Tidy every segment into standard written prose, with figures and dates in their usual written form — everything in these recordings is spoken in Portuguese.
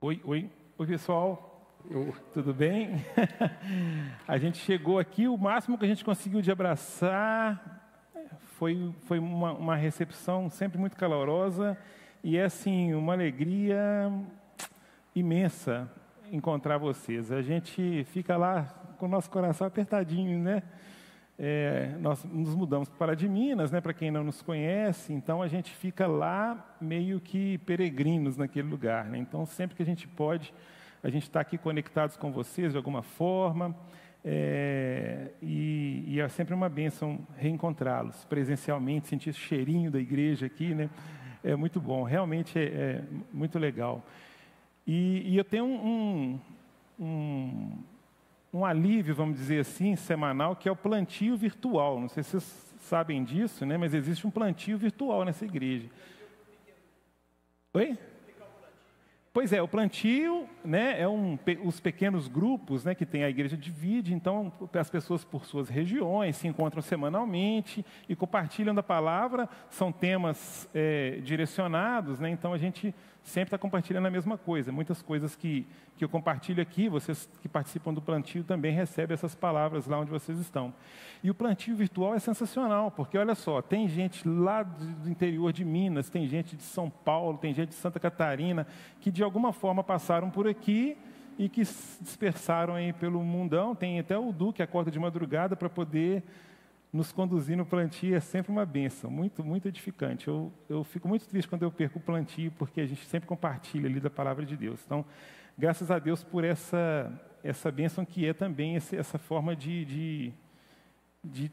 Oi, pessoal. Tudo bem? A gente chegou aqui, o máximo que a gente conseguiu de abraçar foi uma recepção sempre muito calorosa e é assim, uma alegria imensa encontrar vocês. A gente fica lá com o nosso coração apertadinho, né? Nós nos mudamos para de Minas, né? Para quem não nos conhece, então a gente fica lá meio que peregrinos naquele lugar, né? Então sempre que a gente pode, a gente está aqui conectados com vocês de alguma forma, e é sempre uma bênção reencontrá-los presencialmente, sentir esse cheirinho da igreja aqui, né? É muito bom, realmente é muito legal. E eu tenho um alívio, vamos dizer assim, semanal, que é o plantio virtual. Não sei se vocês sabem disso, né? Mas existe um plantio virtual nessa igreja. Oi? Pois é, o plantio, né, os pequenos grupos, né, que tem a igreja divide, então as pessoas por suas regiões se encontram semanalmente e compartilham da palavra, são temas direcionados, né, então a gente sempre está compartilhando a mesma coisa. Muitas coisas que eu compartilho aqui, vocês que participam do plantio também recebem essas palavras lá onde vocês estão. E o plantio virtual é sensacional, porque olha só, tem gente lá do interior de Minas, tem gente de São Paulo, tem gente de Santa Catarina, que de alguma forma passaram por aqui e que se dispersaram aí pelo mundão. Tem até o Du que acorda de madrugada para poder nos conduzir no plantio, é sempre uma bênção, muito, muito edificante. Eu fico muito triste quando eu perco o plantio, porque a gente sempre compartilha ali da palavra de Deus. Então, graças a Deus por essa bênção que é também essa forma de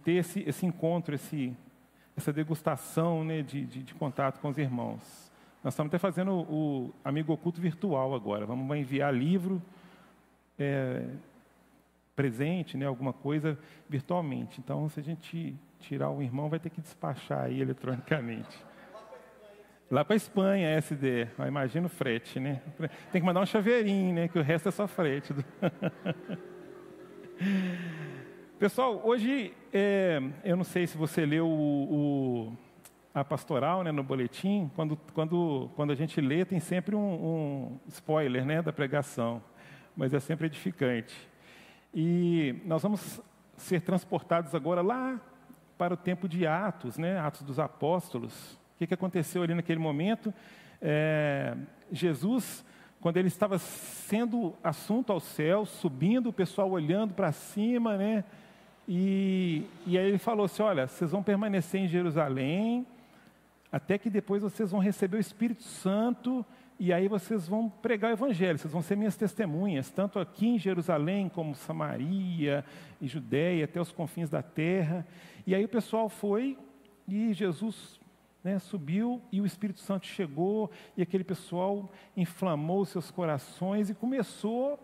ter esse encontro, essa degustação, né, de contato com os irmãos. Nós estamos até fazendo o Amigo Oculto virtual agora. Vamos enviar livro, presente, né, alguma coisa virtualmente. Então, se a gente tirar o irmão, vai ter que despachar aí eletronicamente. Lá para a Espanha, SD. Imagina o frete, né? Tem que mandar um chaveirinho, né? Que o resto é só frete. Pessoal, hoje, eu não sei se você leu a pastoral, né, no boletim. Quando a gente lê, tem sempre um spoiler, né, da pregação. Mas é sempre edificante. E nós vamos ser transportados agora lá para o tempo de Atos, né? Atos dos Apóstolos. O que aconteceu ali naquele momento? Jesus, quando ele estava sendo assunto ao céu, subindo, o pessoal olhando para cima, né? E aí ele falou assim, olha, vocês vão permanecer em Jerusalém, até que depois vocês vão receber o Espírito Santo, e aí vocês vão pregar o Evangelho, vocês vão ser minhas testemunhas, tanto aqui em Jerusalém, como Samaria e Judéia, até os confins da terra. E aí o pessoal foi, e Jesus, né, subiu, e o Espírito Santo chegou, e aquele pessoal inflamou seus corações, e começou,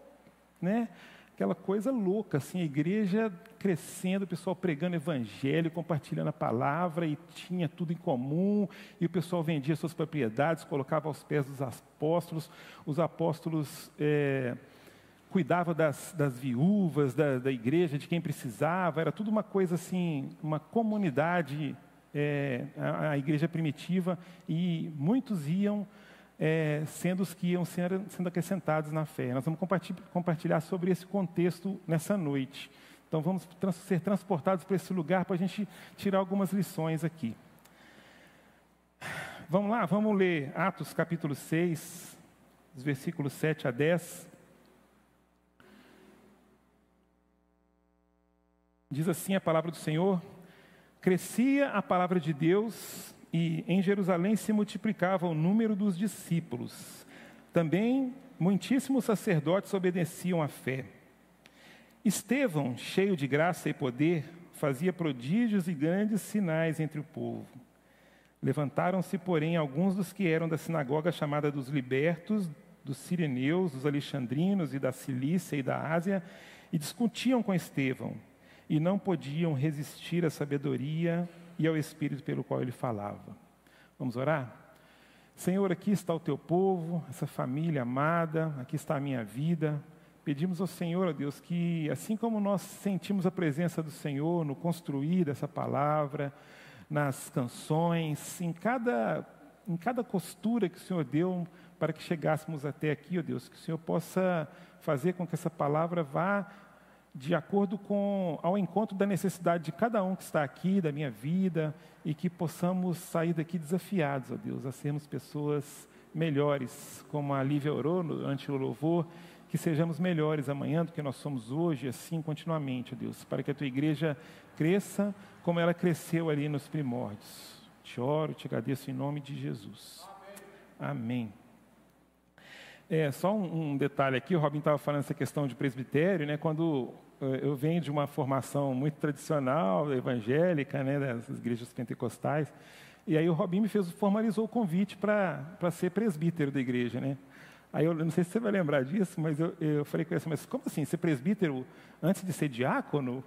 né, aquela coisa louca, assim, a igreja crescendo, o pessoal pregando evangelho, compartilhando a palavra, e tinha tudo em comum, e o pessoal vendia suas propriedades, colocava aos pés dos apóstolos, os apóstolos cuidavam das viúvas, da igreja, de quem precisava, era tudo uma coisa assim, uma comunidade, a igreja primitiva, e muitos iam sendo os que iam sendo acrescentados na fé. Nós vamos compartilhar sobre esse contexto nessa noite. Então vamos ser transportados para esse lugar para a gente tirar algumas lições aqui. Vamos lá, vamos ler Atos capítulo 6, os versículos 7 a 10. Diz assim a palavra do Senhor: crescia a palavra de Deus e em Jerusalém se multiplicava o número dos discípulos. Também muitíssimos sacerdotes obedeciam à fé. Estevão, cheio de graça e poder, fazia prodígios e grandes sinais entre o povo. Levantaram-se, porém, alguns dos que eram da sinagoga chamada dos libertos, dos sireneus, dos alexandrinos e da Cilícia e da Ásia, e discutiam com Estevão, e não podiam resistir à sabedoria e ao Espírito pelo qual ele falava. Vamos orar? Senhor, aqui está o teu povo, essa família amada, aqui está a minha vida. Pedimos ao Senhor, ó Deus, que assim como nós sentimos a presença do Senhor no construir dessa palavra, nas canções, em cada em cada costura que o Senhor deu para que chegássemos até aqui, ó Deus, que o Senhor possa fazer com que essa palavra vá de acordo ao encontro da necessidade de cada um que está aqui, da minha vida, e que possamos sair daqui desafiados, ó Deus, a sermos pessoas melhores, como a Lívia orou ante o louvor, que sejamos melhores amanhã do que nós somos hoje, assim continuamente, ó Deus, para que a Tua igreja cresça como ela cresceu ali nos primórdios. Te oro, te agradeço em nome de Jesus. Amém. Só um detalhe aqui, o Robin estava falando essa questão de presbitério, né? Quando eu venho de uma formação muito tradicional, evangélica, né, das igrejas pentecostais, e aí o Robin formalizou o convite para ser presbítero da igreja, né? Aí eu não sei se você vai lembrar disso, mas eu falei com ele assim, mas como assim, ser presbítero antes de ser diácono?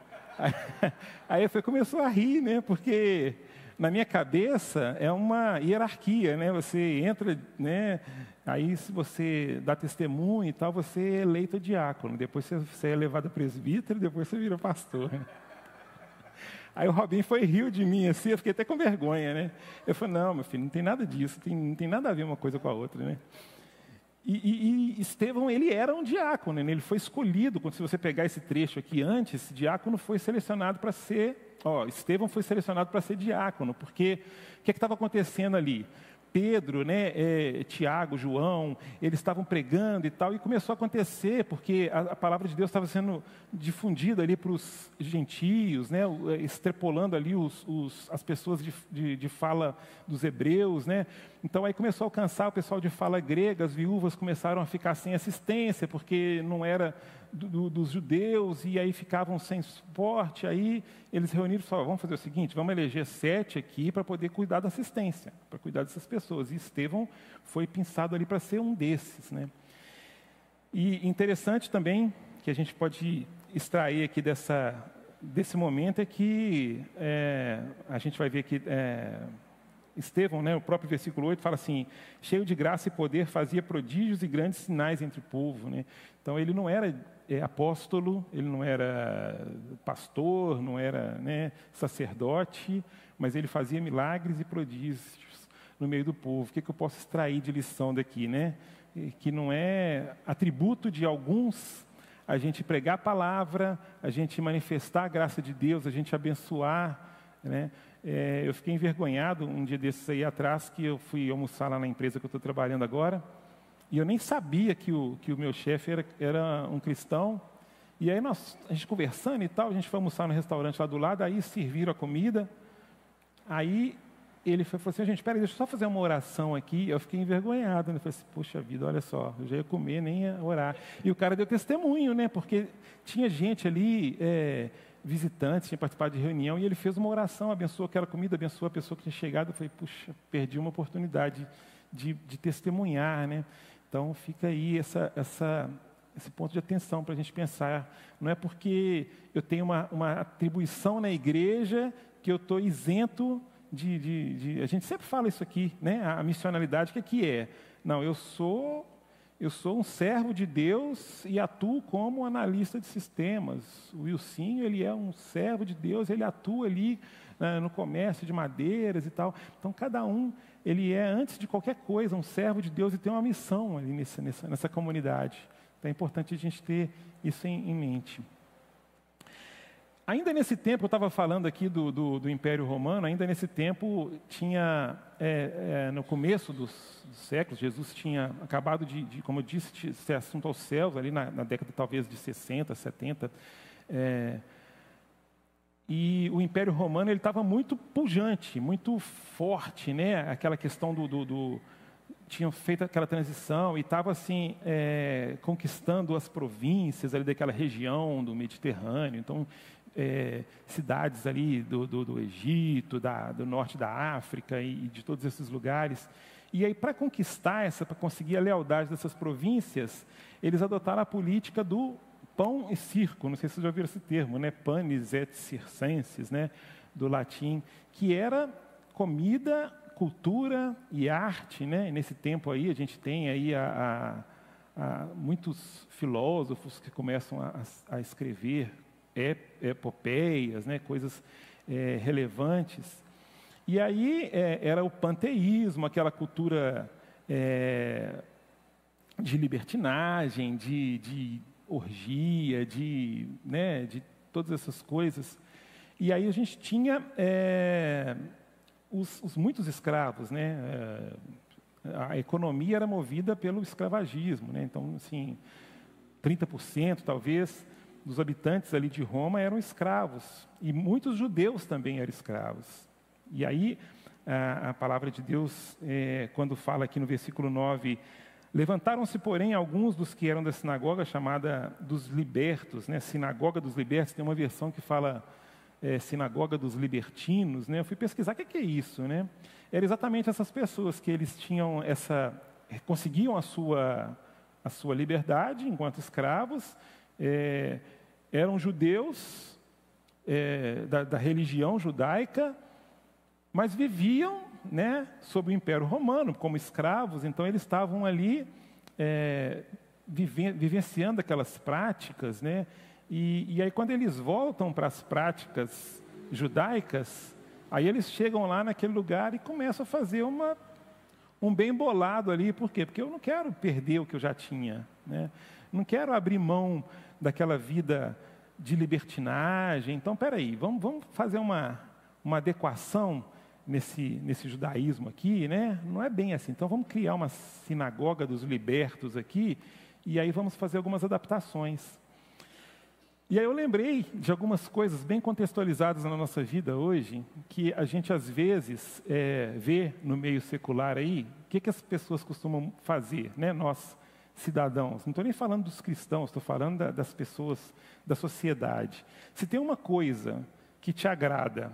Aí ele começou a rir, né? Porque na minha cabeça é uma hierarquia, né? Você entra, né? Aí se você dá testemunho e tal, você é eleito diácono. Depois você é levado a presbítero, depois você vira pastor. Né? Aí o Robin riu de mim assim, eu fiquei até com vergonha, né? Eu falei, não, meu filho, não tem nada disso, não tem nada a ver uma coisa com a outra, né? E Estevão, ele era um diácono, né? Ele foi escolhido, se você pegar esse trecho aqui antes, esse diácono foi selecionado para ser, Estevão foi selecionado para ser diácono, porque o que estava acontecendo ali? Pedro, né, Tiago, João, eles estavam pregando e tal, e começou a acontecer, porque a palavra de Deus estava sendo difundida ali para os gentios, né, extrapolando ali as pessoas de fala dos hebreus, né, então aí começou a alcançar o pessoal de fala grega, as viúvas começaram a ficar sem assistência, porque não era dos judeus, e aí ficavam sem suporte, aí eles reuniram e falaram, vamos fazer o seguinte, vamos eleger 7 aqui para poder cuidar da assistência, para cuidar dessas pessoas, e Estevão foi pensado ali para ser um desses, né? E interessante também, que a gente pode extrair aqui desse momento, é que a gente vai ver que Estevão, né, o próprio versículo 8, fala assim, cheio de graça e poder, fazia prodígios e grandes sinais entre o povo, né? Então ele não era apóstolo, ele não era pastor, não era, né, sacerdote, mas ele fazia milagres e prodígios no meio do povo. O que eu posso extrair de lição daqui, né? Que não é atributo de alguns a gente pregar a palavra, a gente manifestar a graça de Deus, a gente abençoar, né? Eu fiquei envergonhado um dia desses aí atrás, que eu fui almoçar lá na empresa que eu estou trabalhando agora, e eu nem sabia que o meu chefe era um cristão, e aí a gente conversando e tal, a gente foi almoçar no restaurante lá do lado, aí serviram a comida, aí ele falou assim, gente, espera aí, deixa eu só fazer uma oração aqui. Eu fiquei envergonhado, né? Eu falei assim, poxa vida, olha só, eu já ia comer, nem ia orar. E o cara deu testemunho, né? Porque tinha gente ali, visitantes, tinha participado de reunião, e ele fez uma oração, abençoou aquela comida, abençoou a pessoa que tinha chegado. Eu falei, puxa, perdi uma oportunidade de testemunhar, né? Então fica aí esse ponto de atenção para a gente pensar. Não é porque eu tenho uma atribuição na igreja que eu estou isento a gente sempre fala isso aqui, né? A missionalidade, o que é? Não, eu sou um servo de Deus e atuo como analista de sistemas. O Wilsinho, ele é um servo de Deus, ele atua ali no comércio de madeiras e tal. Então, cada um, ele é, antes de qualquer coisa, um servo de Deus e tem uma missão ali nessa comunidade. Então, é importante a gente ter isso em mente. Ainda nesse tempo, eu estava falando aqui do Império Romano, ainda nesse tempo tinha, no começo dos séculos, Jesus tinha acabado como eu disse, ser assunto aos céus, ali na década talvez de 60, 70, e o Império Romano ele estava muito pujante, muito forte, né? Aquela questão tinham feito aquela transição e estava assim, conquistando as províncias ali daquela região do Mediterrâneo, então cidades ali do Egito, do norte da África e de todos esses lugares. E aí, para conquistar para conseguir a lealdade dessas províncias, eles adotaram a política do pão e circo. Não sei se vocês já ouviram esse termo, né? Panis et circenses, né? Do latim, que era comida, cultura e arte, né? E nesse tempo aí a gente tem aí muitos filósofos que começam a escrever epopeias, né, coisas relevantes. E aí era o panteísmo, aquela cultura de libertinagem, de orgia, de todas essas coisas. E aí a gente tinha os muitos escravos, né? A economia era movida pelo escravagismo, né? Então, assim, 30% talvez dos habitantes ali de Roma eram escravos. E muitos judeus também eram escravos. E aí a palavra de Deus, quando fala aqui no versículo 9, levantaram-se, porém, alguns dos que eram da sinagoga chamada dos libertos, né? Sinagoga dos libertos, tem uma versão que fala sinagoga dos libertinos, né? Eu fui pesquisar o que é isso, né? Era exatamente essas pessoas que eles tinham conseguiam a sua liberdade enquanto escravos, eram judeus da religião judaica, mas viviam, né, sob o Império Romano como escravos. Então eles estavam ali vivenciando aquelas práticas, né? E aí quando eles voltam para as práticas judaicas, aí eles chegam lá naquele lugar e começam a fazer um bem bolado ali. Por quê? Porque eu não quero perder o que eu já tinha, né? Não quero abrir mão daquela vida de libertinagem. Então, peraí, vamos fazer uma adequação nesse judaísmo aqui, né? Não é bem assim. Então, vamos criar uma sinagoga dos libertos aqui, e aí vamos fazer algumas adaptações. E aí eu lembrei de algumas coisas bem contextualizadas na nossa vida hoje, que a gente às vezes vê no meio secular aí. O que as pessoas costumam fazer, né? Nós, cidadãos. Não estou nem falando dos cristãos, estou falando das pessoas da sociedade. Se tem uma coisa que te agrada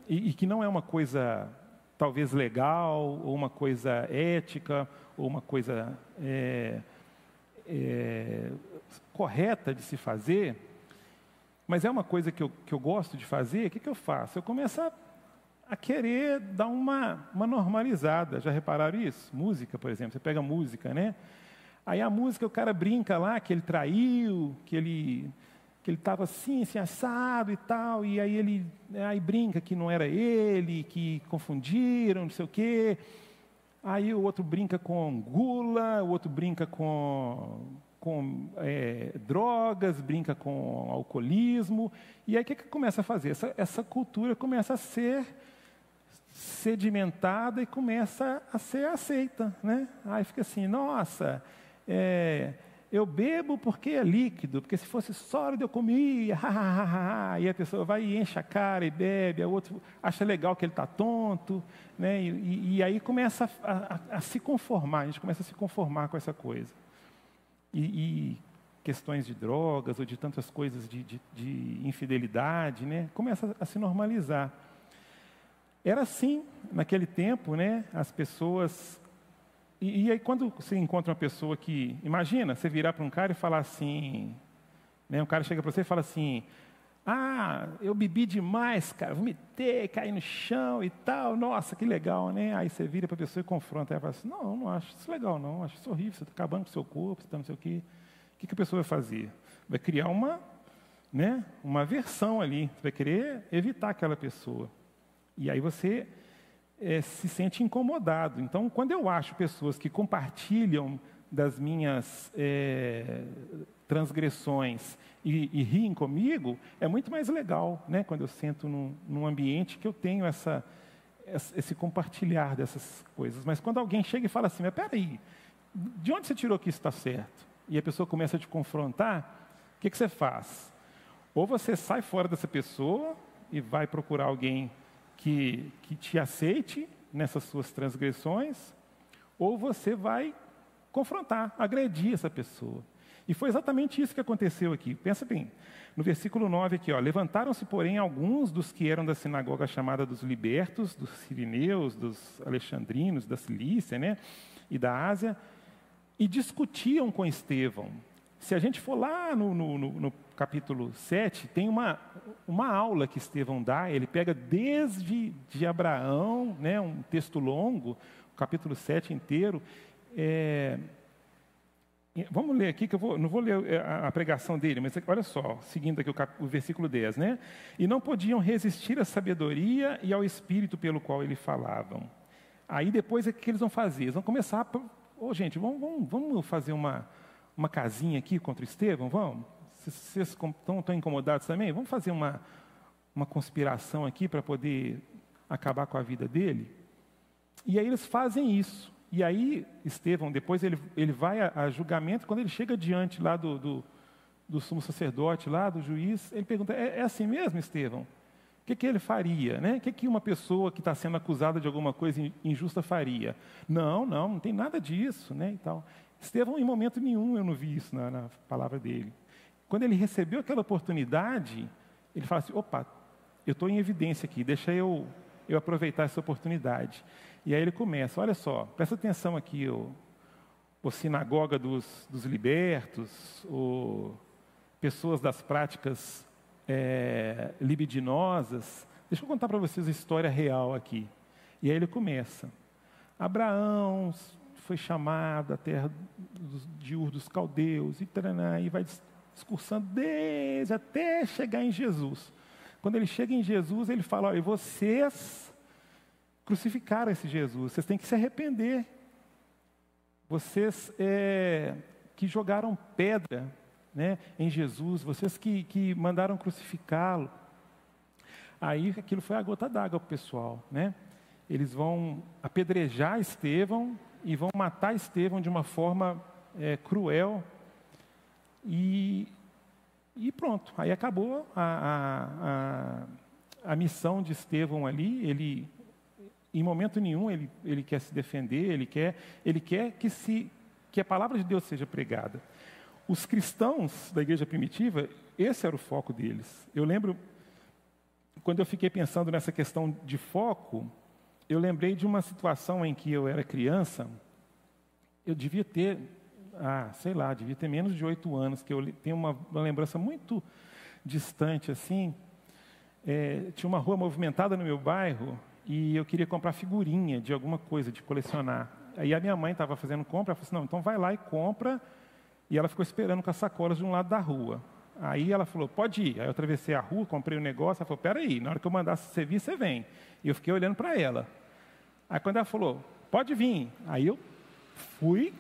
e que não é uma coisa talvez legal, ou uma coisa ética, ou uma coisa correta de se fazer, mas é uma coisa que eu gosto de fazer, o que eu faço? Eu começo a querer dar uma normalizada. Já repararam isso? Música, por exemplo, você pega música, né? Aí a música, o cara brinca lá que ele traiu, que ele estava assim assado e tal, e aí ele brinca que não era ele, que confundiram, não sei o quê. Aí o outro brinca com gula, o outro brinca com drogas, brinca com alcoolismo. E aí o que começa a fazer? Essa cultura começa a ser sedimentada e começa a ser aceita, né? Aí fica assim, nossa, eu bebo porque é líquido, porque se fosse sólido eu comia, e a pessoa vai e enche a cara e bebe, a outro acha legal que ele está tonto, né? E aí começa a se conformar, a gente começa a se conformar com essa coisa. E questões de drogas ou de tantas coisas de infidelidade, né? Começa a se normalizar. Era assim naquele tempo, né? As pessoas... E aí quando você encontra uma pessoa que... Imagina, você virar para um cara e falar assim... Né? Um cara chega para você e fala assim... eu bebi demais, cara, vomitei, caí no chão e tal. Nossa, que legal, né? Aí você vira para a pessoa e confronta. Ela fala assim, não acho isso legal, não. Acho isso horrível, você está acabando com o seu corpo, você está não sei o quê. O que a pessoa vai fazer? Vai criar uma aversão ali. Você vai querer evitar aquela pessoa. E aí você se sente incomodado. Então, quando eu acho pessoas que compartilham das minhas transgressões e riem comigo, é muito mais legal, né? Quando eu sento num ambiente que eu tenho esse compartilhar dessas coisas. Mas quando alguém chega e fala assim, mas peraí, de onde você tirou que isso está certo? E a pessoa começa a te confrontar, o que você faz? Ou você sai fora dessa pessoa e vai procurar alguém que te aceite nessas suas transgressões, ou você vai confrontar, agredir essa pessoa. E foi exatamente isso que aconteceu aqui. Pensa bem, no versículo 9 aqui, levantaram-se, porém, alguns dos que eram da sinagoga chamada dos libertos, dos sirineus, dos alexandrinos, da Cilícia, né, e da Ásia, e discutiam com Estevão. Se a gente for lá no capítulo 7, tem uma aula que Estevão dá, ele pega desde Abraão, né, um texto longo, o capítulo 7 inteiro, Vamos ler aqui, que não vou ler a pregação dele, mas olha só, seguindo aqui o versículo 10, né? E não podiam resistir à sabedoria e ao espírito pelo qual ele falavam. Aí depois, o que eles vão fazer? Eles vão começar, gente, vamos fazer uma casinha aqui contra o Estevão, vamos? Vocês estão incomodados também? Vamos fazer uma conspiração aqui para poder acabar com a vida dele? E aí eles fazem isso. E aí, Estevão, depois ele vai a julgamento, quando ele chega diante lá do sumo sacerdote, lá do juiz, ele pergunta, é assim mesmo, Estevão? O que ele faria? Né? O que uma pessoa que está sendo acusada de alguma coisa injusta faria? Não tem nada disso. Né, e tal. Estevão, em momento nenhum, eu não vi isso na palavra dele. Quando ele recebeu aquela oportunidade, ele fala assim, opa, eu estou em evidência aqui, deixa eu aproveitar essa oportunidade. E aí ele começa, olha só, presta atenção aqui, o sinagoga dos libertos, pessoas das práticas libidinosas. Deixa eu contar para vocês a história real aqui. E aí ele começa. Abraão foi chamado à terra de Ur dos Caldeus, e vai discursando desde até chegar em Jesus. Quando ele chega em Jesus, ele fala, olha, vocês crucificaram esse Jesus, vocês têm que se arrepender. Vocês que jogaram pedra, né, em Jesus, vocês que mandaram crucificá-lo. Aí aquilo foi a gota d'água para o pessoal. Né? Eles vão apedrejar Estevão e vão matar Estevão de uma forma cruel. E pronto, aí acabou a missão de Estevão ali. Ele, em momento nenhum, ele quer se defender, ele quer que a palavra de Deus seja pregada. Os cristãos da igreja primitiva, esse era o foco deles. Eu lembro, quando eu fiquei pensando nessa questão de foco, eu lembrei de uma situação em que eu era criança. Eu devia ter, devia ter menos de 8 anos, que eu tenho uma lembrança muito distante, assim. Tinha uma rua movimentada no meu bairro e eu queria comprar figurinha de alguma coisa, de colecionar. Aí a minha mãe estava fazendo compra, ela falou assim, não, então vai lá e compra. E ela ficou esperando com as sacolas de um lado da rua. Aí ela falou, pode ir. Aí eu atravessei a rua, comprei o negócio, ela falou, peraí, na hora que eu mandasse você vir, você vem. E eu fiquei olhando para ela. Aí quando ela falou, pode vir. Aí eu fui,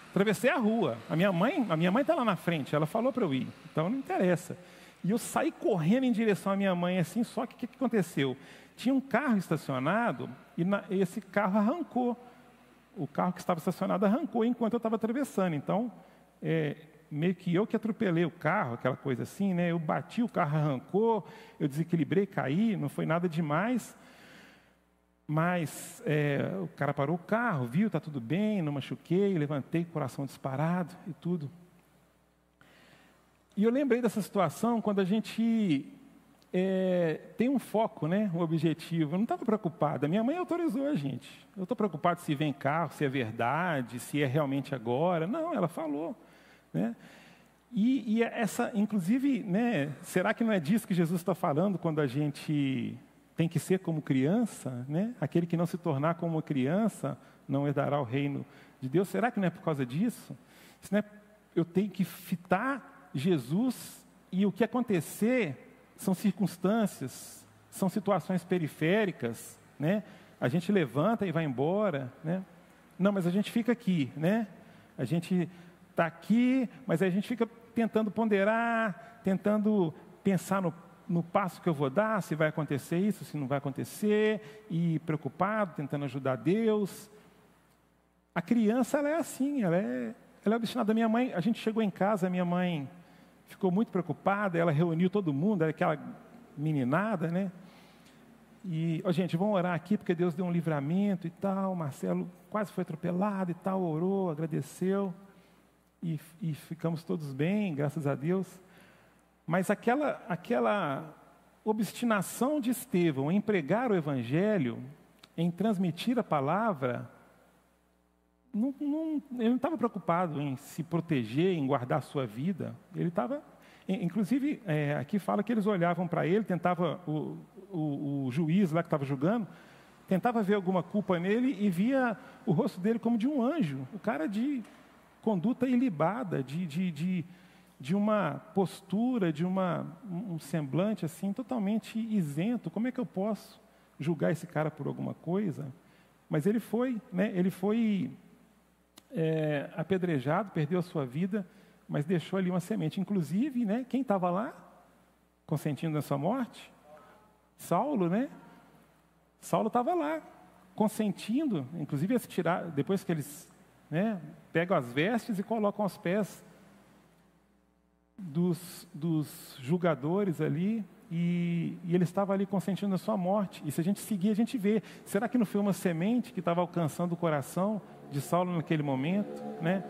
atravessei a rua. A minha mãe está lá na frente, ela falou para eu ir, então não interessa. E eu saí correndo em direção à minha mãe, assim, só que o que aconteceu? Tinha um carro estacionado e esse carro arrancou. O carro que estava estacionado arrancou enquanto eu estava atravessando. Então, meio que eu que atropelei o carro, aquela coisa assim, né? Eu bati, o carro arrancou, eu desequilibrei, caí, não foi nada demais. Mas o cara parou o carro, viu, está tudo bem, não machuquei, levantei, coração disparado e tudo. E eu lembrei dessa situação quando a gente tem um foco, né, um objetivo. Eu não estava preocupado, a minha mãe autorizou a gente. Eu estou preocupado se vem carro, se é verdade, se é realmente agora. Não, ela falou. Né? E essa, inclusive, né, será que não é disso que Jesus está falando quando a gente tem que ser como criança? Né? Aquele que não se tornar como uma criança não herdará o reino de Deus. Será que não é por causa disso? Se não é, eu tenho que fitar Jesus e o que acontecer são circunstâncias, são situações periféricas, né? A gente levanta e vai embora, né? Não, mas a gente fica aqui, né? A gente está aqui, mas a gente fica tentando ponderar, tentando pensar no passo que eu vou dar, se vai acontecer isso, se não vai acontecer, e preocupado, tentando ajudar Deus. A criança, ela é assim, ela é obstinada. Minha mãe, a gente chegou em casa, a minha mãe ficou muito preocupada, ela reuniu todo mundo, aquela meninada, né? E, gente, vamos orar aqui, porque Deus deu um livramento e tal. Marcelo quase foi atropelado e tal, orou, agradeceu, e ficamos todos bem, graças a Deus. Mas aquela obstinação de Estevão em pregar o Evangelho, em transmitir a palavra, ele não estava preocupado em se proteger, em guardar a sua vida. Ele estava, inclusive, aqui fala que eles olhavam para ele, tentava, o juiz lá que estava julgando, tentava ver alguma culpa nele e via o rosto dele como de um anjo, o cara conduta ilibada, de uma postura, de um semblante assim totalmente isento. Como é que eu posso julgar esse cara por alguma coisa? Mas ele foi, né? Ele foi apedrejado, perdeu a sua vida, mas deixou ali uma semente. Inclusive, né, quem estava lá, consentindo na sua morte? Saulo, né? Saulo estava lá, consentindo, inclusive a se tirar, depois que eles, né, pegam as vestes e colocam aos pés dos julgadores ali, e ele estava ali consentindo na sua morte. E se a gente seguir, a gente vê, será que não foi uma semente que estava alcançando o coração de Saulo naquele momento, né?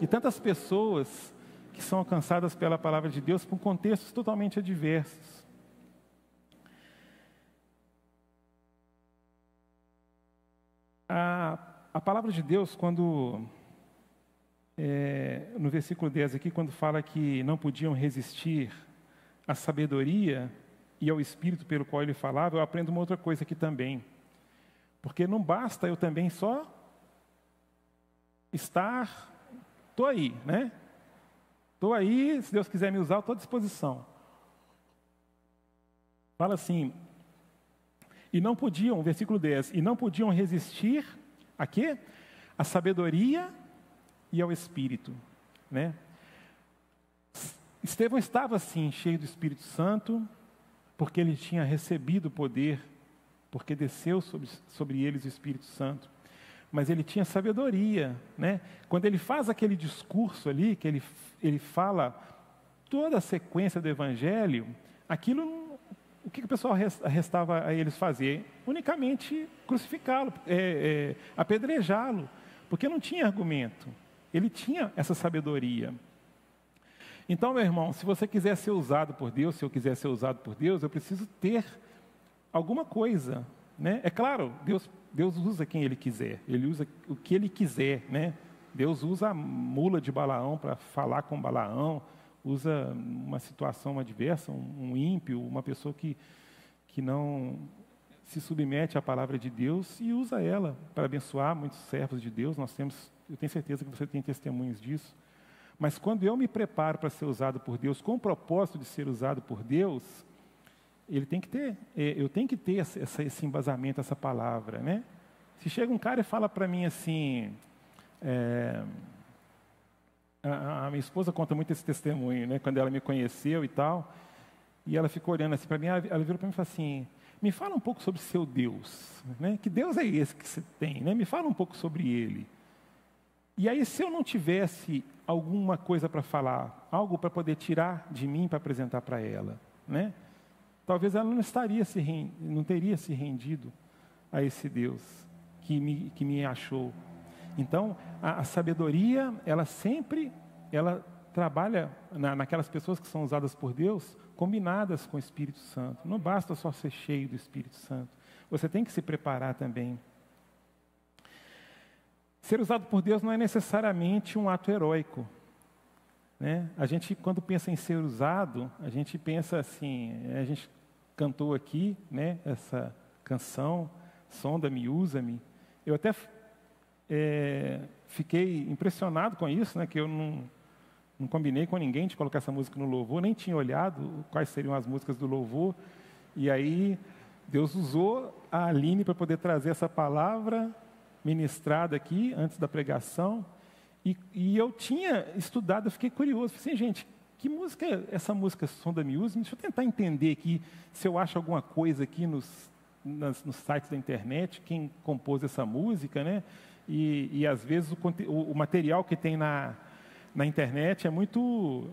E tantas pessoas que são alcançadas pela palavra de Deus por contextos totalmente adversos. A palavra de Deus, quando no versículo 10 aqui, quando fala que não podiam resistir à sabedoria e ao Espírito pelo qual ele falava, eu aprendo uma outra coisa aqui também. Porque não basta eu também só estou aí, né? Estou aí, se Deus quiser me usar, estou à disposição. Fala assim, e não podiam, versículo 10, e não podiam resistir a quê? A sabedoria e ao Espírito, né? Estevão estava assim, cheio do Espírito Santo, porque ele tinha recebido o poder, porque desceu sobre eles o Espírito Santo. Mas ele tinha sabedoria, né? Quando ele faz aquele discurso ali, que ele fala toda a sequência do Evangelho, aquilo, o que o pessoal restava a eles fazer? Unicamente crucificá-lo, apedrejá-lo, porque não tinha argumento. Ele tinha essa sabedoria. Então, meu irmão, se você quiser ser usado por Deus, se eu quiser ser usado por Deus, eu preciso ter alguma coisa, né? É claro, Deus usa quem Ele quiser, Ele usa o que Ele quiser, né? Deus usa a mula de Balaão para falar com Balaão, usa uma situação adversa, um ímpio, uma pessoa que não se submete à palavra de Deus e usa ela para abençoar muitos servos de Deus. Eu tenho certeza que você tem testemunhos disso. Mas quando eu me preparo para ser usado por Deus, com o propósito de ser usado por Deus, eu tenho que ter esse embasamento, essa palavra, né? Se chega um cara e fala para mim assim, a minha esposa conta muito esse testemunho, né? Quando ela me conheceu e tal, e ela ficou olhando assim para mim, ela virou para mim e falou assim, me fala um pouco sobre o seu Deus, né? Que Deus é esse que você tem, né? Me fala um pouco sobre Ele. E aí, se eu não tivesse alguma coisa para falar, algo para poder tirar de mim para apresentar para ela, né? Talvez ela não teria se rendido a esse Deus que me achou. Então, a sabedoria, ela trabalha naquelas pessoas que são usadas por Deus, combinadas com o Espírito Santo. Não basta só ser cheio do Espírito Santo. Você tem que se preparar também. Ser usado por Deus não é necessariamente um ato heróico, né? A gente, quando pensa em ser usado, a gente pensa assim, a gente cantou aqui, né, essa canção, Sonda-me, usa-me. Eu até fiquei impressionado com isso, né, que eu não combinei com ninguém de colocar essa música no louvor, nem tinha olhado quais seriam as músicas do louvor, e aí Deus usou a Aline para poder trazer essa palavra ministrada aqui, antes da pregação, e eu tinha estudado, eu fiquei curioso, falei assim, gente, que música é essa música Sonda-me, usa-me? Deixa eu tentar entender aqui, se eu acho alguma coisa aqui nos sites da internet, quem compôs essa música, né? E às vezes o material que tem na internet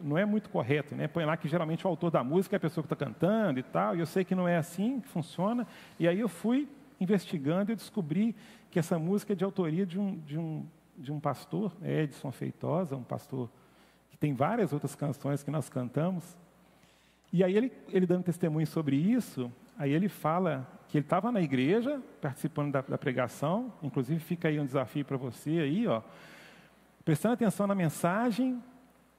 não é muito correto, né? Põe lá que geralmente o autor da música é a pessoa que está cantando e tal, e eu sei que não é assim que funciona, e aí eu fui investigando e eu descobri que essa música é de autoria de um pastor, Edson Feitosa, um pastor que tem várias outras canções que nós cantamos. E aí ele dando testemunho sobre isso, aí ele fala que ele estava na igreja, participando da pregação, inclusive fica aí um desafio para você aí, ó, prestando atenção na mensagem,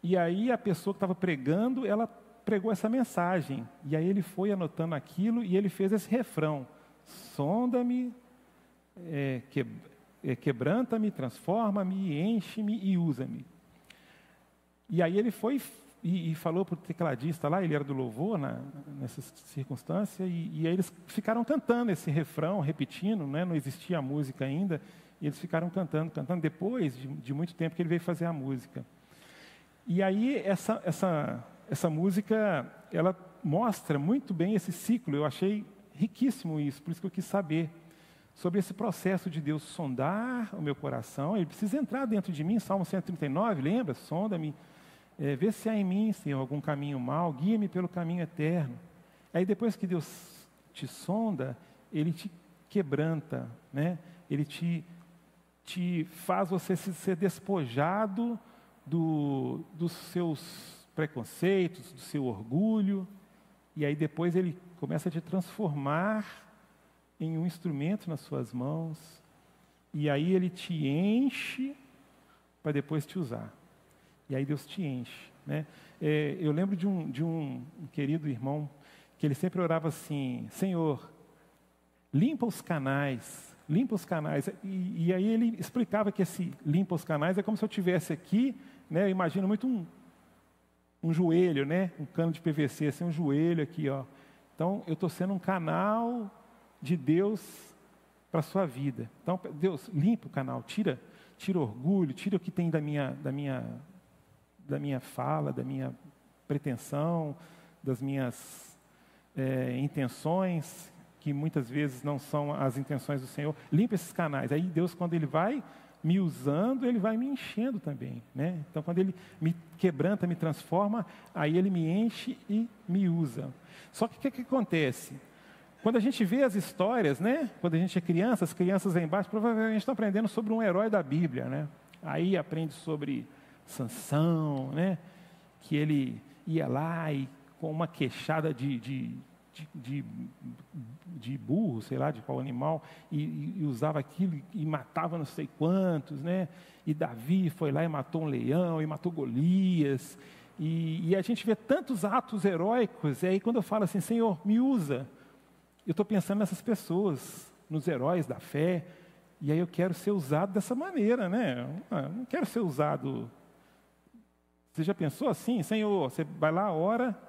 e aí a pessoa que estava pregando, ela pregou essa mensagem, e aí ele foi anotando aquilo, e ele fez esse refrão, sonda-me, quebranta-me, transforma-me, enche-me e usa-me. E aí ele foi e falou para o tecladista lá, ele era do louvor nessa circunstância, e aí eles ficaram cantando esse refrão, repetindo, né? Não existia a música ainda, e eles ficaram cantando depois de muito tempo que ele veio fazer a música. E aí essa música, ela mostra muito bem esse ciclo. Eu achei riquíssimo isso, por isso que eu quis saber sobre esse processo de Deus sondar o meu coração. Ele precisa entrar dentro de mim, Salmo 139, lembra? Sonda-me, vê se há em mim, Senhor, algum caminho mau, guia-me pelo caminho eterno. Aí depois que Deus te sonda, Ele te quebranta, né? Ele te faz você ser despojado dos seus preconceitos, do seu orgulho, e aí depois Ele começa a te transformar em um instrumento nas suas mãos, e aí Ele te enche para depois te usar. E aí Deus te enche, né? Eu lembro de um querido irmão que ele sempre orava assim: Senhor, limpa os canais. E aí ele explicava que esse limpa os canais é como se eu tivesse aqui, né? Eu imagino muito um joelho, né? Um cano de PVC, assim, um joelho aqui, ó. Então eu estou sendo um canal de Deus para a sua vida. Então Deus, limpa o canal, tira orgulho, tira o que tem da minha fala, da minha pretensão, das minhas intenções, que muitas vezes não são as intenções do Senhor. Limpa esses canais. Aí Deus, quando Ele vai me usando, Ele vai me enchendo também, né? Então, quando Ele me quebranta, me transforma, aí Ele me enche e me usa. Só que o que acontece? Quando a gente vê as histórias, né? Quando a gente é criança, as crianças aí embaixo provavelmente estão aprendendo sobre um herói da Bíblia, né? Aí aprende sobre Sansão, né? Que ele ia lá e com uma queixada de burro, sei lá, de qual animal, e usava aquilo e matava não sei quantos, né? E Davi foi lá e matou um leão, e matou Golias, e a gente vê tantos atos heróicos. E aí quando eu falo assim, Senhor, me usa, eu estou pensando nessas pessoas, nos heróis da fé, e aí eu quero ser usado dessa maneira, né? Eu não quero ser usado... Você já pensou assim? Senhor, você vai lá, ora,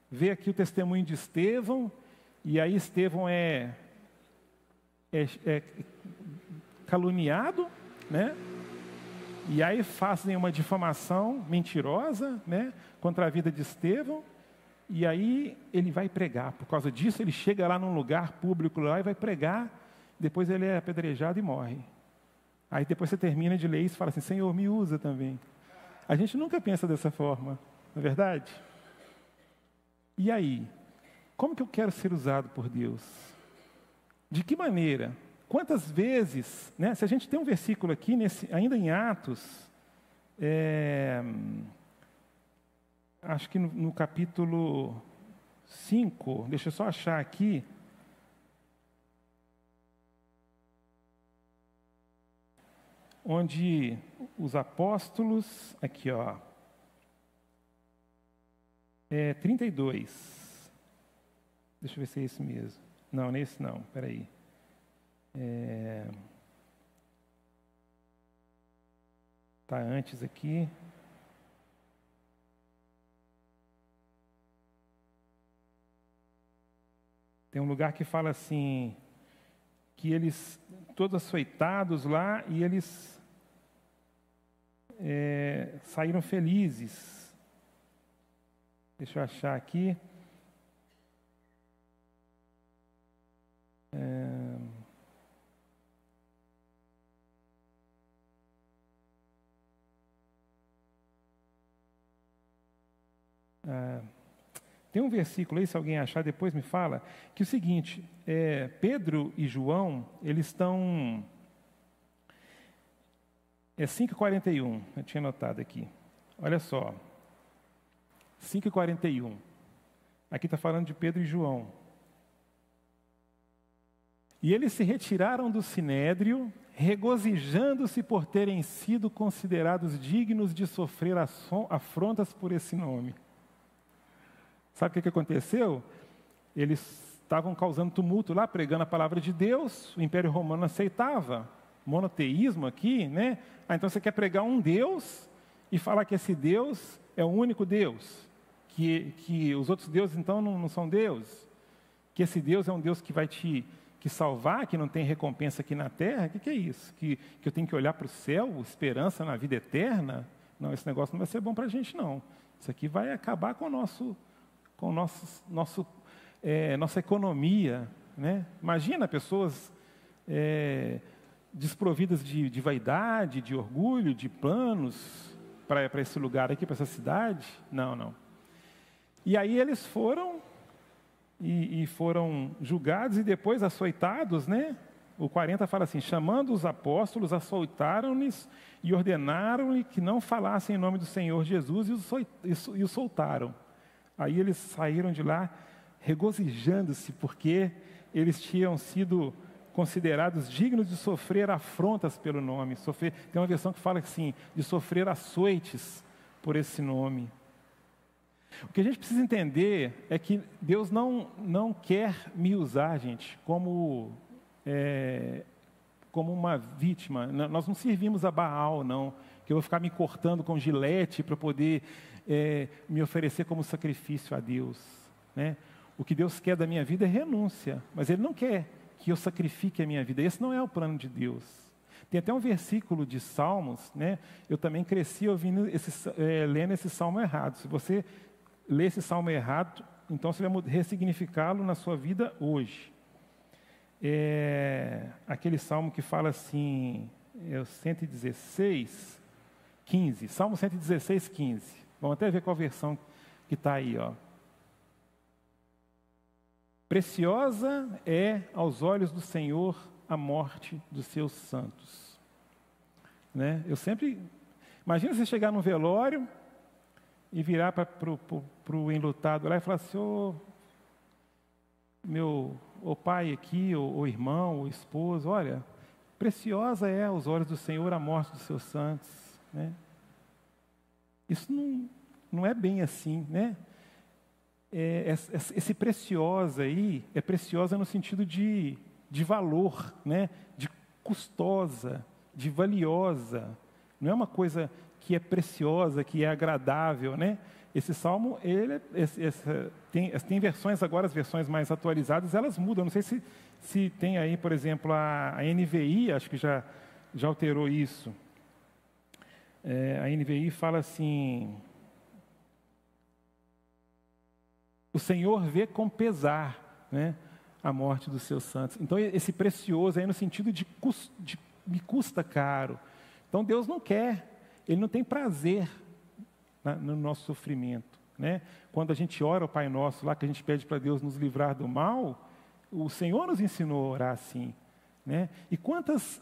vê aqui o testemunho de Estevão, e aí Estevão é caluniado, né? E aí fazem uma difamação mentirosa, né, contra a vida de Estevão, e aí ele vai pregar. Por causa disso, ele chega lá num lugar público lá e vai pregar, depois ele é apedrejado e morre. Aí depois você termina de ler isso e fala assim, Senhor, me usa também. A gente nunca pensa dessa forma, não é verdade? E aí? Como que eu quero ser usado por Deus? De que maneira? Quantas vezes, né? Se a gente tem um versículo aqui, ainda em Atos, acho que no capítulo 5, deixa eu só achar aqui, onde os apóstolos, aqui ó, 32, deixa eu ver se é esse mesmo, não é esse não, peraí, tá antes aqui, tem um lugar que fala assim, que eles, todos açoitados lá, e eles saíram felizes. Deixa eu achar aqui. Tem um versículo aí, se alguém achar, depois me fala, que é o seguinte, Pedro e João, eles estão... 5h41, eu tinha anotado aqui. Olha só, 5h41. Aqui está falando de Pedro e João. E eles se retiraram do sinédrio, regozijando-se por terem sido considerados dignos de sofrer afrontas por esse nome. Sabe o que aconteceu? Eles estavam causando tumulto lá, pregando a palavra de Deus, o Império Romano aceitava. Monoteísmo aqui, né? Então você quer pregar um Deus, e falar que esse Deus é o único Deus, que os outros deuses então não são Deus, que esse Deus é um Deus que vai te salvar, que não tem recompensa aqui na terra? O que é isso? Que eu tenho que olhar para o céu, esperança na vida eterna? Não, esse negócio não vai ser bom para a gente, não. Isso aqui vai acabar com nossa economia, né? Imagina pessoas desprovidas de vaidade, de orgulho, de planos para esse lugar aqui, para essa cidade. Não. E aí eles foram e foram julgados e depois açoitados, né? O 40 fala assim: chamando os apóstolos, açoitaram-lhes e ordenaram-lhe que não falassem em nome do Senhor Jesus e o soltaram. Aí eles saíram de lá regozijando-se, porque eles tinham sido considerados dignos de sofrer afrontas pelo nome. Tem uma versão que fala assim, de sofrer açoites por esse nome. O que a gente precisa entender é que Deus não quer me usar, gente, como uma vítima. Nós não servimos a Baal, não, que eu vou ficar me cortando com gilete para poder me oferecer como sacrifício a Deus, né? O que Deus quer da minha vida é renúncia, mas Ele não quer que eu sacrifique a minha vida. Esse não é o plano de Deus. Tem até um versículo de Salmos, né? Eu também cresci lendo esse salmo errado. Se você lê esse salmo errado, então você vai ressignificá-lo na sua vida hoje. Aquele salmo que fala assim, 116, 15. Salmo 116, 15. Vamos até ver qual versão que está aí, ó. Preciosa é aos olhos do Senhor a morte dos seus santos. Né? Eu sempre... Imagina você chegar num velório e virar para o enlutado lá e falar assim: o pai aqui, o irmão, o esposo, olha, preciosa é aos olhos do Senhor a morte dos seus santos. Né? Isso não é bem assim, né? Esse preciosa aí é preciosa no sentido de valor, né? De custosa, de valiosa. Não é uma coisa que é preciosa, que é agradável, né? Esse salmo, tem versões agora, as versões mais atualizadas, elas mudam. Não sei se tem aí, por exemplo, a NVI, acho que já alterou isso. A NVI fala assim: o Senhor vê com pesar, né, a morte dos seus santos. Então, esse precioso aí no sentido de me custa caro. Então, Deus não quer, Ele não tem prazer no nosso sofrimento. Né? Quando a gente ora ao Pai Nosso, lá que a gente pede para Deus nos livrar do mal, o Senhor nos ensinou a orar assim. Né? E quantas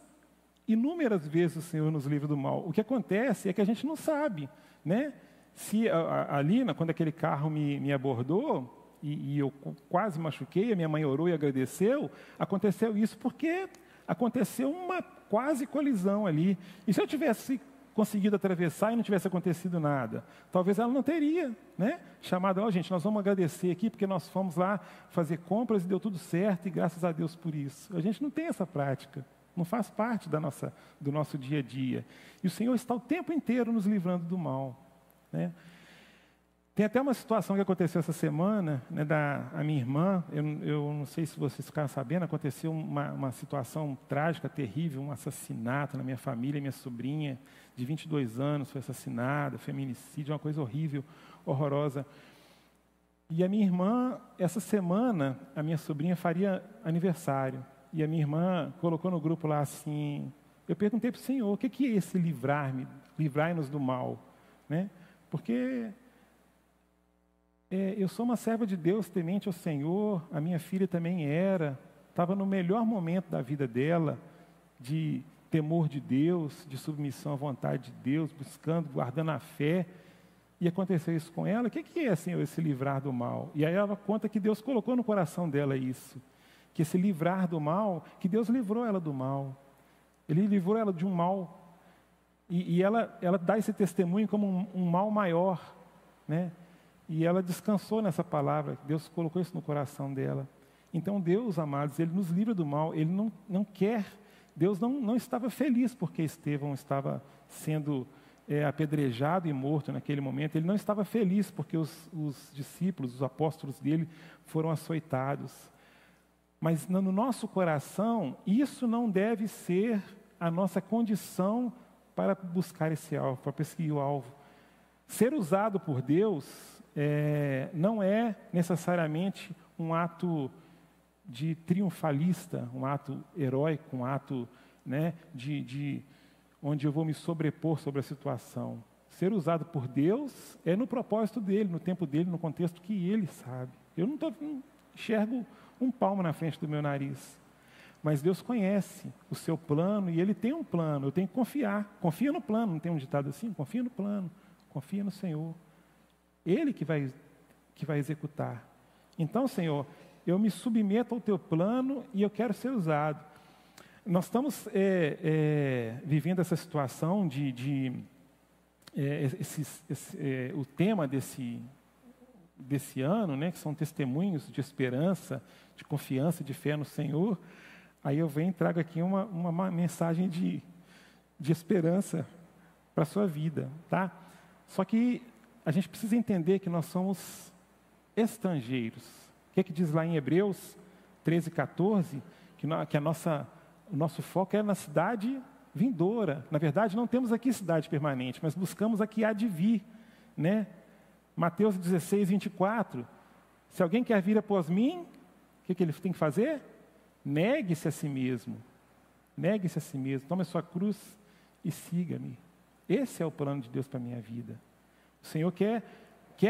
inúmeras vezes o Senhor nos livra do mal? O que acontece é que a gente não sabe, né? Se ali, quando aquele carro me abordou e eu quase machuquei, a minha mãe orou e agradeceu, aconteceu isso porque aconteceu uma quase colisão ali. E se eu tivesse conseguido atravessar e não tivesse acontecido nada, talvez ela não teria, né, chamado: gente, nós vamos agradecer aqui porque nós fomos lá fazer compras e deu tudo certo e graças a Deus por isso. A gente não tem essa prática, não faz parte do nosso dia a dia. E o Senhor está o tempo inteiro nos livrando do mal. Né? Tem até uma situação que aconteceu essa semana, né, a minha irmã, eu não sei se vocês ficaram sabendo, aconteceu uma situação trágica, terrível, um assassinato na minha família. Minha sobrinha, de 22 anos, foi assassinada, feminicídio, uma coisa horrível, horrorosa. E a minha irmã, essa semana, a minha sobrinha faria aniversário. E a minha irmã colocou no grupo lá assim, eu perguntei para o Senhor: o que é esse livrai-nos do mal? Né? Porque eu sou uma serva de Deus, temente ao Senhor, a minha filha também estava no melhor momento da vida dela, de temor de Deus, de submissão à vontade de Deus, buscando, guardando a fé, e aconteceu isso com ela. O que é, Senhor, esse livrar do mal? E aí ela conta que Deus colocou no coração dela isso, que esse livrar do mal, que Deus livrou ela do mal, Ele livrou ela de um mal. E ela dá esse testemunho como um mal maior, né? E ela descansou nessa palavra, Deus colocou isso no coração dela. Então Deus, amados, Ele nos livra do mal, Ele não quer, Deus não estava feliz porque Estevão estava sendo apedrejado e morto naquele momento, ele não estava feliz porque os discípulos, os apóstolos dele foram açoitados. Mas no nosso coração, isso não deve ser a nossa condição para buscar esse alvo, para perseguir o alvo. Ser usado por Deus não é necessariamente um ato de triunfalista, um ato heróico, um ato, né, onde eu vou me sobrepor sobre a situação. Ser usado por Deus é no propósito dele, no tempo dele, no contexto que ele sabe. Eu não enxergo um palmo na frente do meu nariz. Mas Deus conhece o seu plano e Ele tem um plano. Eu tenho que confiar. Confia no plano. Não tem um ditado assim? Confia no plano. Confia no Senhor. Ele que vai executar. Então, Senhor, eu me submeto ao Teu plano e eu quero ser usado. Nós estamos vivendo essa situação o tema desse ano, né, que são testemunhos de esperança, de confiança, de fé no Senhor. Aí eu venho e trago aqui uma mensagem de esperança para a sua vida, tá? Só que a gente precisa entender que nós somos estrangeiros. O que diz lá em Hebreus 13:14? Que o nosso foco é na cidade vindoura. Na verdade, não temos aqui cidade permanente, mas buscamos aqui a de vir, né? Mateus 16:24. Se alguém quer vir após mim, o que ele tem que fazer? Negue-se a si mesmo. Negue-se a si mesmo. Tome a sua cruz e siga-me. Esse é o plano de Deus para a minha vida. O Senhor quer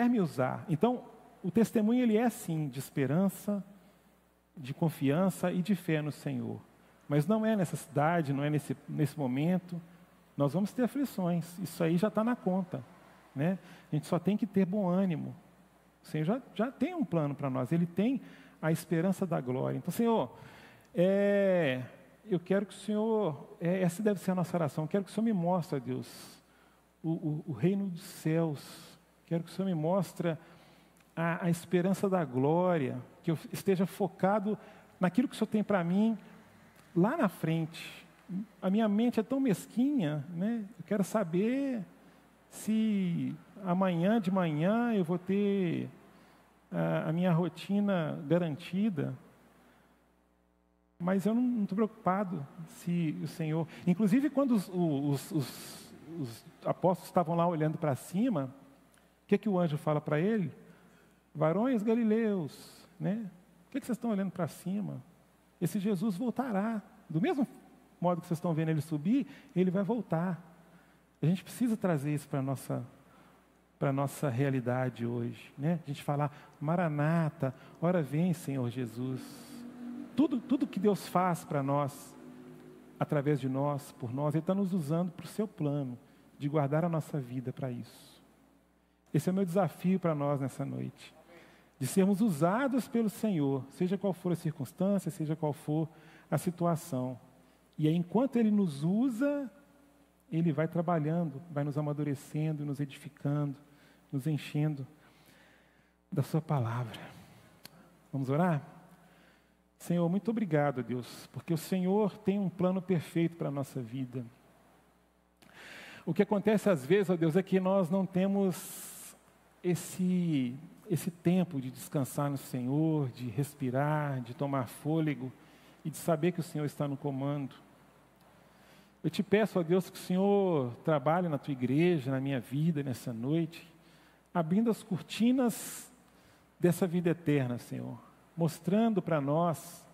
me usar. Então, o testemunho ele é assim, de esperança, de confiança e de fé no Senhor. Mas não é nessa cidade, não é nesse momento. Nós vamos ter aflições. Isso aí já está na conta, né? A gente só tem que ter bom ânimo. O Senhor já tem um plano para nós. Ele tem a esperança da glória. Então, Senhor, eu quero que o Senhor, essa deve ser a nossa oração, eu quero que o Senhor me mostre, Deus, o reino dos céus. Quero que o Senhor me mostre a esperança da glória, que eu esteja focado naquilo que o Senhor tem para mim lá na frente. A minha mente é tão mesquinha, né? Eu quero saber se amanhã de manhã eu vou ter a minha rotina garantida. Mas eu não estou preocupado se o Senhor... Inclusive, quando os apóstolos estavam lá olhando para cima, o que o anjo fala para ele? Varões galileus, né? O que vocês estão olhando para cima? Esse Jesus voltará. Do mesmo modo que vocês estão vendo ele subir, ele vai voltar. A gente precisa trazer isso para a nossa realidade hoje, né? A gente falar, Maranata, ora vem, Senhor Jesus. Tudo que Deus faz para nós, através de nós, por nós, Ele está nos usando para o seu plano, de guardar a nossa vida para isso. Esse é o meu desafio para nós nessa noite. De sermos usados pelo Senhor, seja qual for a circunstância, seja qual for a situação. E aí, enquanto Ele nos usa, Ele vai trabalhando, vai nos amadurecendo, nos edificando, nos enchendo da sua palavra. Vamos orar? Senhor, muito obrigado, Deus, porque o Senhor tem um plano perfeito para a nossa vida. O que acontece às vezes, ó Deus, é que nós não temos esse tempo de descansar no Senhor, de respirar, de tomar fôlego e de saber que o Senhor está no comando. Eu te peço, ó Deus, que o Senhor trabalhe na tua igreja, na minha vida, nessa noite, abrindo as cortinas dessa vida eterna, Senhor, mostrando para nós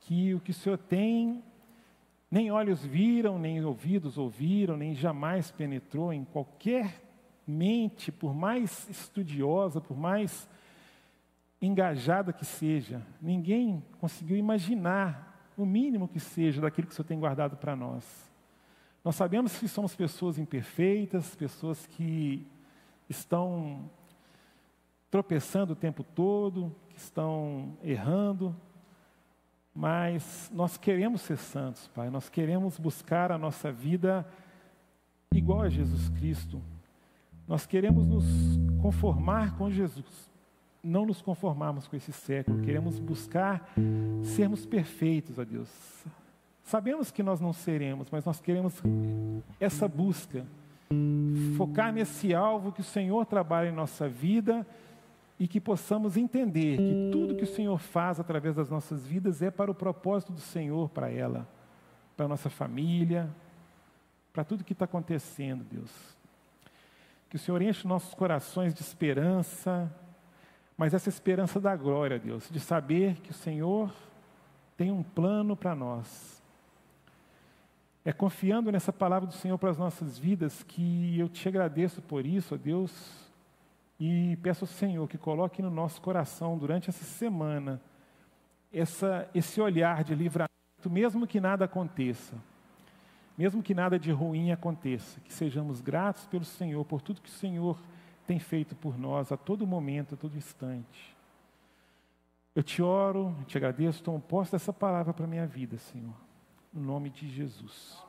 que o que o Senhor tem, nem olhos viram, nem ouvidos ouviram, nem jamais penetrou em qualquer mente, por mais estudiosa, por mais engajada que seja, ninguém conseguiu imaginar o mínimo que seja daquilo que o Senhor tem guardado para nós. Nós sabemos que somos pessoas imperfeitas, pessoas que estão tropeçando o tempo todo, que estão errando, mas nós queremos ser santos, Pai. Nós queremos buscar a nossa vida igual a Jesus Cristo. Nós queremos nos conformar com Jesus, não nos conformarmos com esse século. Queremos buscar sermos perfeitos, ó Deus. Sabemos que nós não seremos, mas nós queremos essa busca Focar nesse alvo que o Senhor trabalha em nossa vida e que possamos entender que tudo que o Senhor faz através das nossas vidas é para o propósito do Senhor, para ela, para a nossa família, para tudo que está acontecendo, Deus. Que o Senhor enche nossos corações de esperança, mas essa esperança da glória, Deus, de saber que o Senhor tem um plano para nós. É confiando nessa palavra do Senhor para as nossas vidas que eu te agradeço por isso, ó Deus, e peço ao Senhor que coloque no nosso coração durante essa semana esse olhar de livramento, mesmo que nada aconteça, mesmo que nada de ruim aconteça, que sejamos gratos pelo Senhor, por tudo que o Senhor tem feito por nós a todo momento, a todo instante. Eu te oro, te agradeço, tomo posse dessa palavra para a minha vida, Senhor. No nome de Jesus.